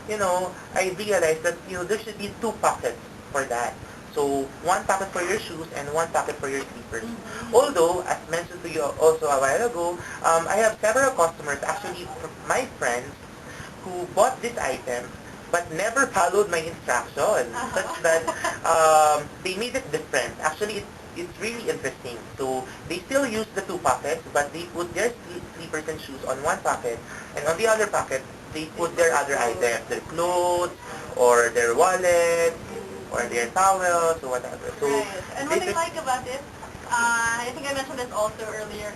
I realized that, there should be two pockets for that. So, one pocket for your shoes and one pocket for your slippers. Although, as mentioned to you also a while ago, I have several customers, actually my friends, who bought this item but never followed my instructions, such that they made it different. Actually, it's really interesting. So they still use the two pockets, but they put their slippers and shoes on one pocket, and on the other pocket, they put their other items, their clothes, or their wallet, or their towels, or whatever. So, right. And what I like about it, I think I mentioned this also earlier,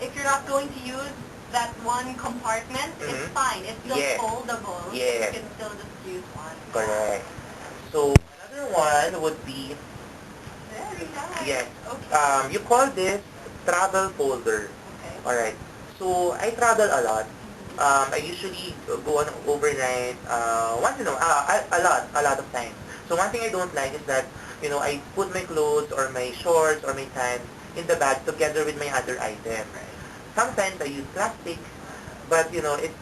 if you're not going to use that one compartment, it's fine. It's still foldable. Yes. You can still just use one. Correct. So another one would be, Very nice. yes, Okay. you call this travel folder. Okay. Alright. So I travel a lot. I usually go on overnight, once a lot of times. So one thing I don't like is that, I put my clothes or my shorts or my pants in the bag together with my other item. Sometimes I use plastic, but it's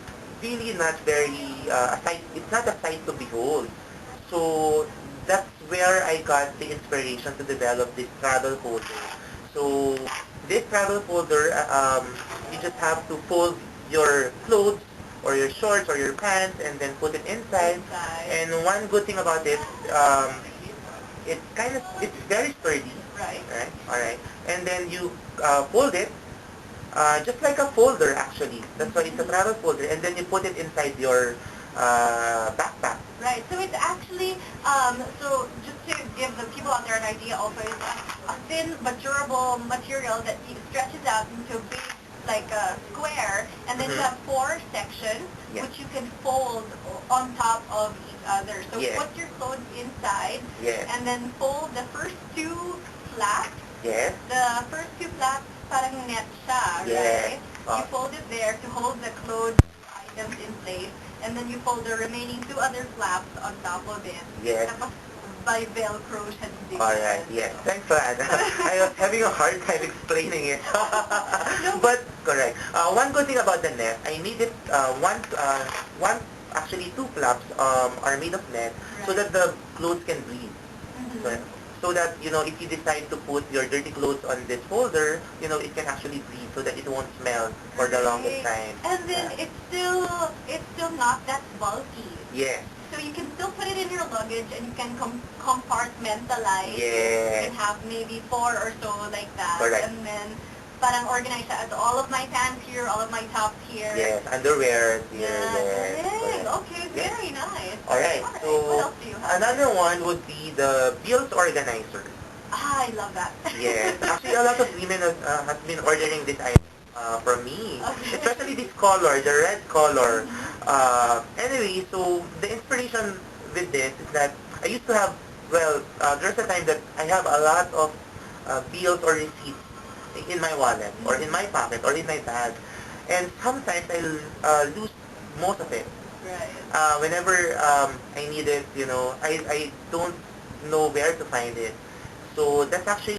really not it's not a sight to behold. So that's where I got the inspiration to develop this travel folder. So this travel folder, you just have to fold your clothes or your shorts or your pants and then put it inside. And one good thing about it, it's very sturdy. Right. Right? Alright. And then you fold it, just like a folder actually. That's why it's a travel folder. And then you put it inside your backpack. Right. So it's actually, so just to give the people out there an idea also, it's a thin but durable material that stretches out into a big, like a square, and then you have 4 sections, which you can fold on top of each other. So put your clothes inside, and then fold the first 2 flaps. Yes. The first 2 flaps, parang net siya, right? You fold it there to hold the clothes items in place, and then you fold the remaining 2 other flaps on top of it. Yes. Tapos by Velcro siya din. Alright, yes. Thanks, Anna. I was having a hard time explaining it. But, correct. One good thing about the net, I needed actually 2 flaps are made of net so that the clothes can breathe. So that, if you decide to put your dirty clothes on this folder, it can actually breathe so that it won't smell for the longest time. And then it's still not that bulky. Yes. So you can still put it in your luggage and you can compartmentalize. Yes. You can have maybe 4 or so like that. Correct. And then parang organize siya as all of my pants here, all of my tops here. Yes, underwear here. Yes. Yes. Okay, very nice. Alright, so what else do you have? another one would be the bills organizer. Ah, I love that. Yes. Actually, a lot of women have been ordering this item from me. Okay. Especially this color, the red color. Anyway, so the inspiration with this is that I used to have, there's a time that I have a lot of bills or receipts in my wallet or in my pocket or in my bag. And sometimes I lose most of it. Right. Whenever I need it, I don't know where to find it. So that's actually